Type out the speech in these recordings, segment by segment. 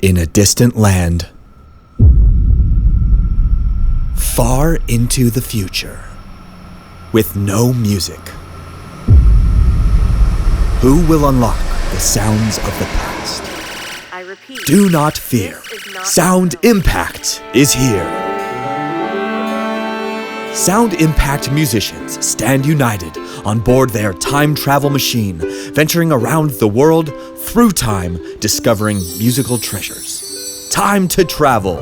In a distant land, far into the future, with no music, who will unlock the sounds of the past? I repeat, do not fear. Sound Impact is here. Sound Impact musicians stand united on board their time travel machine, venturing around the world through time, discovering musical treasures. Time to travel.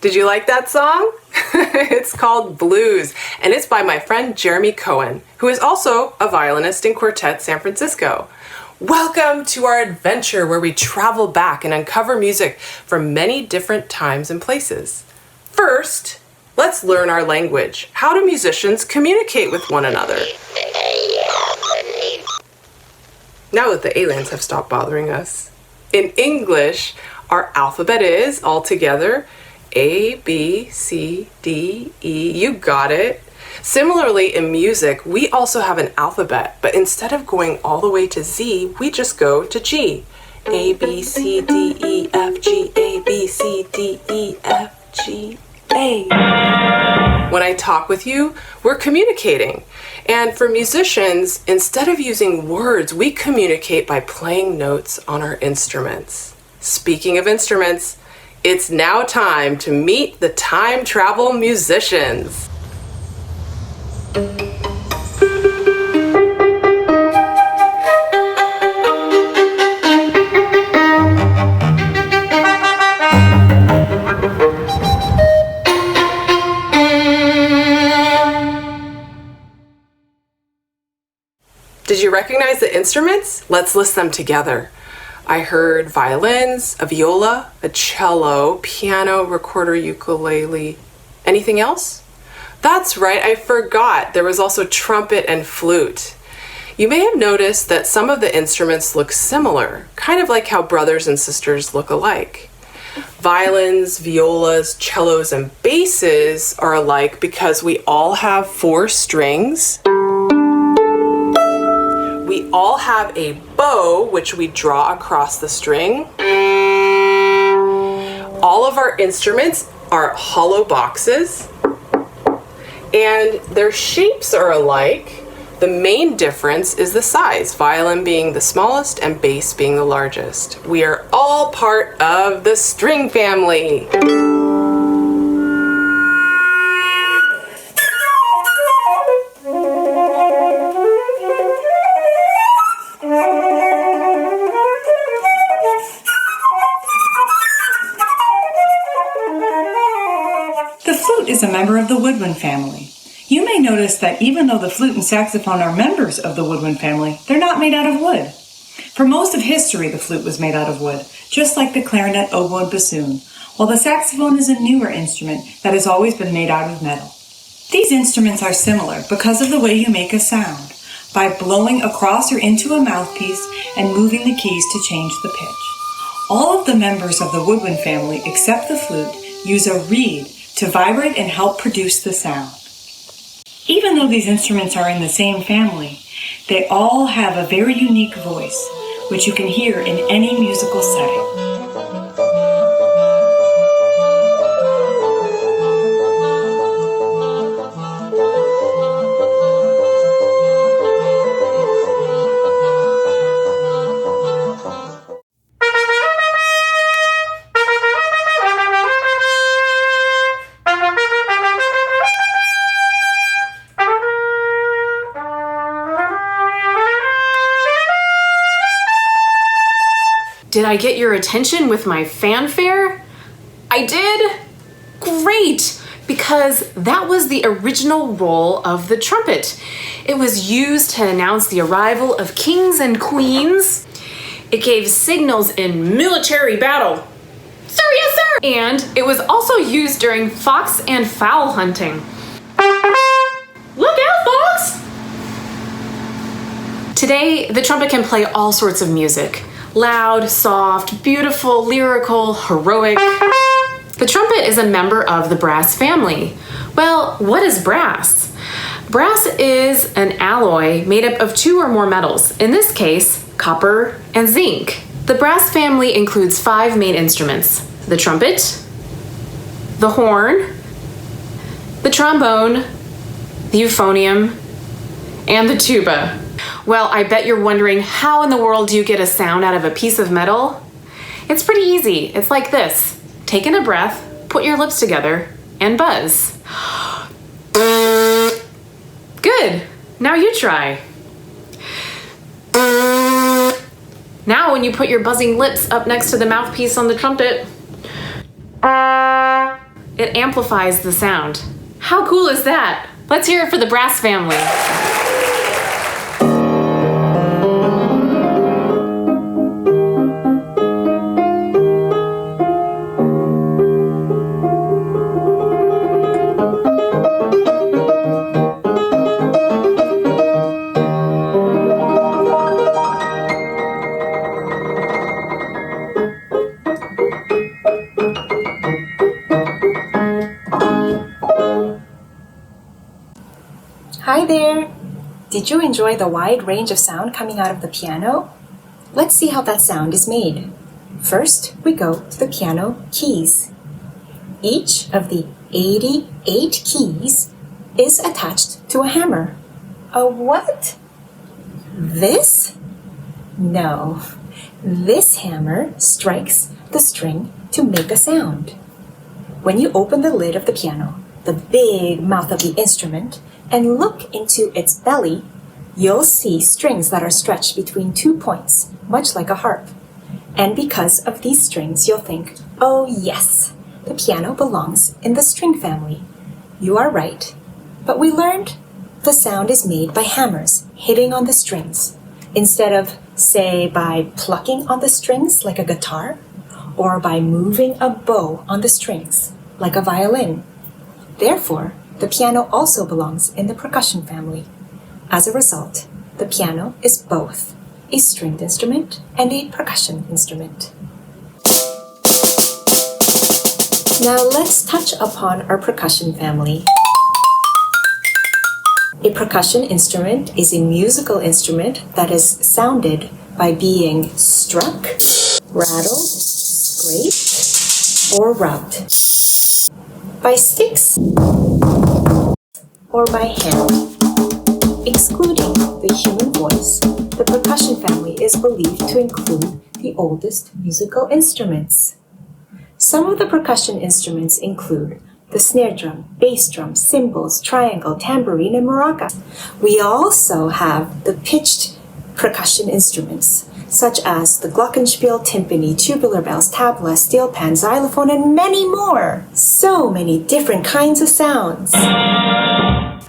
Did you like that song? It's called Blues, and it's by my friend Jeremy Cohen, who is also a violinist in Quartet San Francisco. Welcome to our adventure where we travel back and uncover music from many different times and places. First, let's learn our language. How do musicians communicate with one another? Now that the aliens have stopped bothering us. In English, our alphabet is, all together, A, B, C, D, E. You got it. Similarly, in music, we also have an alphabet, but instead of going all the way to Z, we just go to G. A, B, C, D, E, F, G, A, B, C, D, E, F, G, A. When I talk with you, we're communicating. And for musicians, instead of using words, we communicate by playing notes on our instruments. Speaking of instruments, it's now time to meet the time travel musicians. Did you recognize the instruments? Let's list them together. I heard violins, a viola, a cello, piano, recorder, ukulele. Anything else? That's right, I forgot. There was also trumpet and flute. You may have noticed that some of the instruments look similar, kind of like how brothers and sisters look alike. Violins, violas, cellos, and basses are alike because we all have 4 strings. We all have a bow, which we draw across the string. All of our instruments are hollow boxes, and their shapes are alike. The main difference is the size, violin being the smallest and bass being the largest. We are all part of the string family. Is a member of the Woodwind family. You may notice that even though the flute and saxophone are members of the Woodwind family, they're not made out of wood. For most of history, the flute was made out of wood, just like the clarinet, oboe, and bassoon, while the saxophone is a newer instrument that has always been made out of metal. These instruments are similar because of the way you make a sound, by blowing across or into a mouthpiece and moving the keys to change the pitch. All of the members of the Woodwind family, except the flute, use a reed to vibrate and help produce the sound. Even though these instruments are in the same family, they all have a very unique voice, which you can hear in any musical setting. Did I get your attention with my fanfare? I did? Great! because that was the original role of the trumpet. It was used to announce the arrival of kings and queens. It gave signals in military battle. Sir, yes, sir! And it was also used during fox and fowl hunting. Look out, fox! Today, the trumpet can play all sorts of music. Loud, soft, beautiful, lyrical, heroic. The trumpet is a member of the brass family. Well, what is brass? Brass is an alloy made up of 2 or more metals, in this case, copper and zinc. The brass family includes 5 main instruments: the trumpet, the horn, the trombone, the euphonium, and the tuba. Well, I bet you're wondering, how in the world do you get a sound out of a piece of metal? It's pretty easy. It's like this. Take in a breath, put your lips together, and buzz. Good. Now you try. Now when you put your buzzing lips up next to the mouthpiece on the trumpet, it amplifies the sound. How cool is that? Let's hear it for the brass family. Hi there! Did you enjoy the wide range of sound coming out of the piano? Let's see how that sound is made. First, we go to the piano keys. Each of the 88 keys is attached to a hammer. A what? This? No. This hammer strikes the string to make a sound. When you open the lid of the piano, the big mouth of the instrument, and look into its belly, you'll see strings that are stretched between 2 points, much like a harp. And because of these strings, you'll think, oh yes, the piano belongs in the string family. You are right. But we learned the sound is made by hammers hitting on the strings, instead of, say, by plucking on the strings like a guitar, or by moving a bow on the strings like a violin. Therefore, the piano also belongs in the percussion family. As a result, the piano is both a stringed instrument and a percussion instrument. Now let's touch upon our percussion family. A percussion instrument is a musical instrument that is sounded by being struck, rattled, scraped, or rubbed by sticks or by hand. Excluding the human voice, the percussion family is believed to include the oldest musical instruments. Some of the percussion instruments include the snare drum, bass drum, cymbals, triangle, tambourine, and maraca. We also have the pitched percussion instruments, such as the glockenspiel, timpani, tubular bells, tabla, steel pan, xylophone, and many more. So many different kinds of sounds.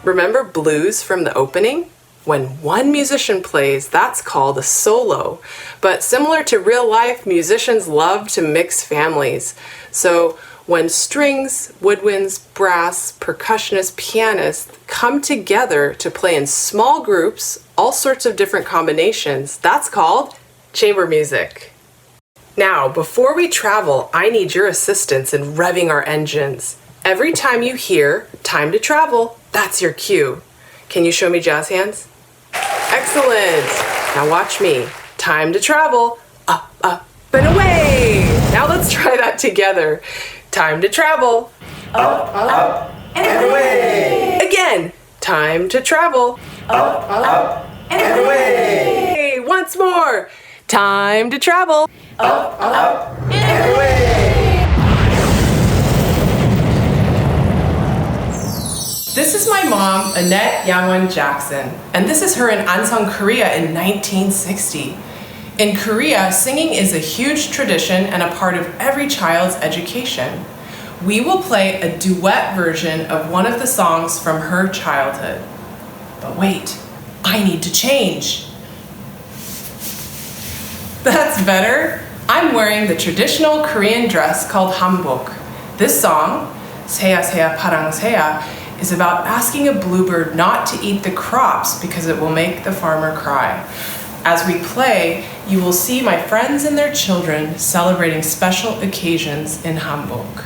Remember blues from the opening? When one musician plays, that's called a solo. But similar to real life, musicians love to mix families. So when strings, woodwinds, brass, percussionists, pianists come together to play in small groups, all sorts of different combinations, that's called chamber music. Now, before we travel, I need your assistance in revving our engines. Every time you hear "time to travel," that's your cue. Can you show me jazz hands? Excellent! Now watch me. Time to travel. Up, up, and away! Now let's try that together. Time to travel. Up, up, and away! Again. Time to travel. Up, and away! Hey, once more. Time to travel. Up, and away! This is my mom, Annette Yangwon Jackson, and this is her in Anseong, Korea in 1960. In Korea, singing is a huge tradition and a part of every child's education. we will play a duet version of one of the songs from her childhood. But wait, I need to change. That's better. I'm wearing the traditional Korean dress called hanbok. This song, Seya Seya Parang Seya, is about asking a bluebird not to eat the crops because it will make the farmer cry. As we play, you will see my friends and their children celebrating special occasions in hanbok.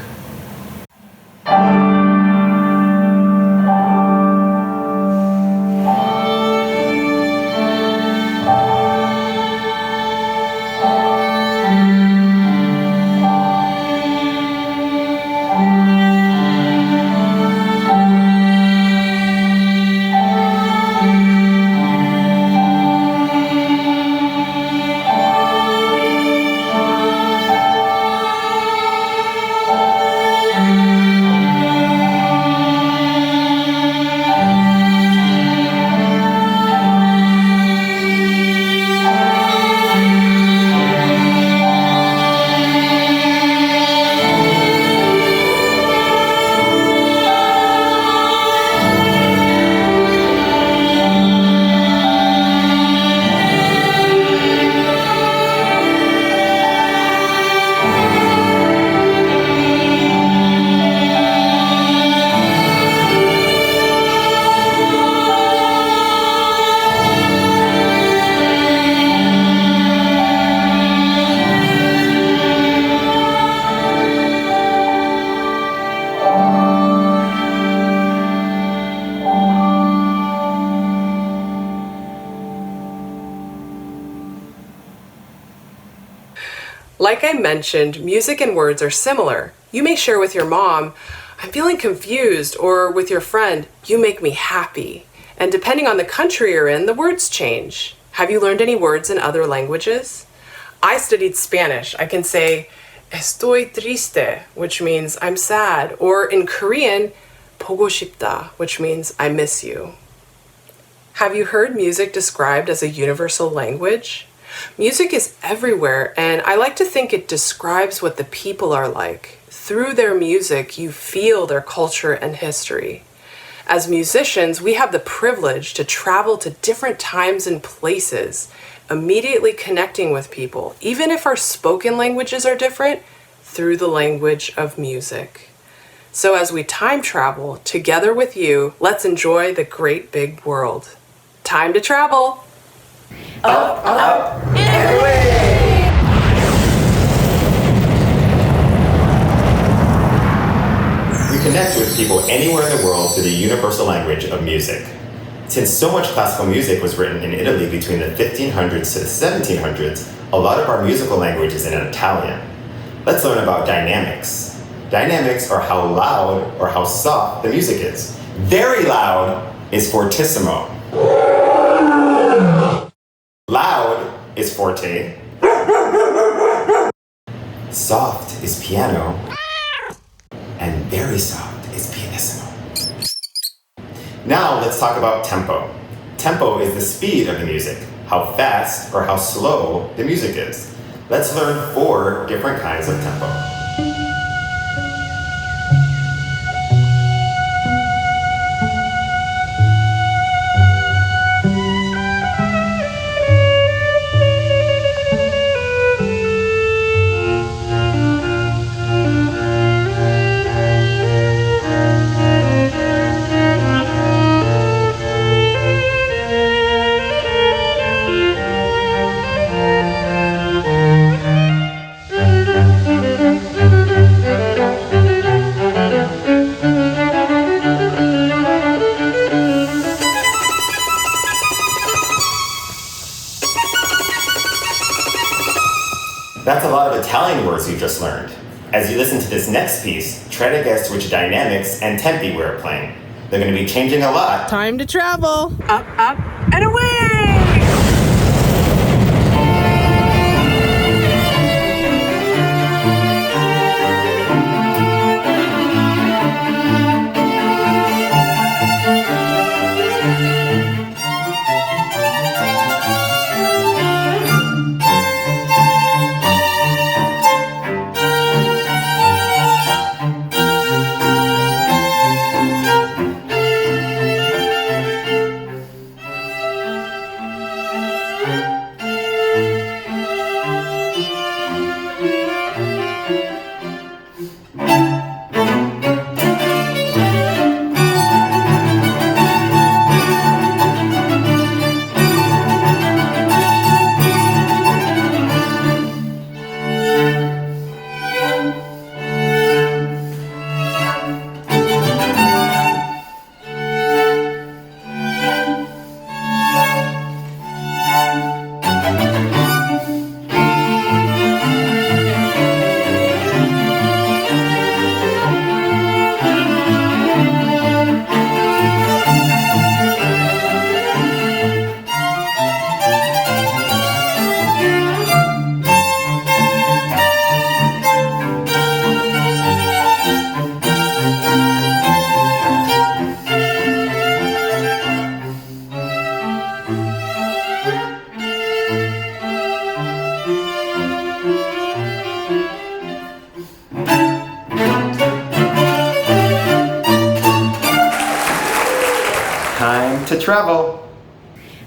Like I mentioned, music and words are similar. You may share with your mom, "I'm feeling confused," or with your friend, "You make me happy." And depending on the country you're in, the words change. Have you learned any words in other languages? I studied Spanish. I can say, "Estoy triste," which means I'm sad. Or in Korean, "보고 싶다," which means I miss you. Have you heard music described as a universal language? Music is everywhere, and I like to think it describes what the people are like. Through their music, you feel their culture and history. As musicians, we have the privilege to travel to different times and places, immediately connecting with people, even if our spoken languages are different, through the language of music. So as we time travel together with you, let's enjoy the great big world. Time to travel! Up, up, and away! We connect with people anywhere in the world through the universal language of music. Since so much classical music was written in Italy between the 1500s to the 1700s, a lot of our musical language is in Italian. Let's learn about dynamics. Dynamics are how loud or how soft the music is. Very loud is fortissimo. Loud is forte. Soft is piano. And very soft is pianissimo. Now let's talk about tempo. Tempo is the speed of the music, how fast or how slow the music is. Let's learn 4 different kinds of tempo. That's a lot of Italian words you just learned. As you listen to this next piece, try to guess which dynamics and tempi we're playing. They're going to be changing a lot. Time to travel! Up, up, and away!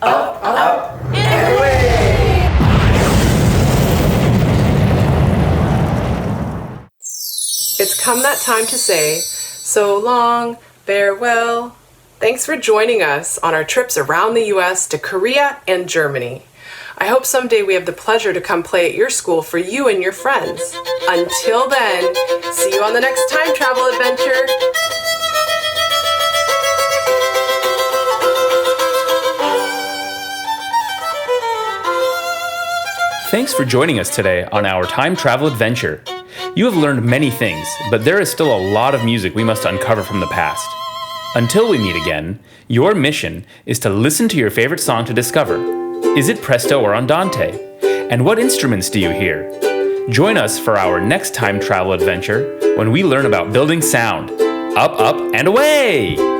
up, up, and away! It's come that time to say, so long, farewell. Thanks for joining us on our trips around the U.S. to Korea and Germany. I hope someday we have the pleasure to come play at your school for you and your friends. Until then, see you on the next time travel adventure. Thanks for joining us today on our time travel adventure. You have learned many things, but there is still a lot of music we must uncover from the past. Until we meet again, your mission is to listen to your favorite song to discover. Is it presto or andante? And what instruments do you hear? Join us for our next time travel adventure when we learn about building sound. Up, up, and away!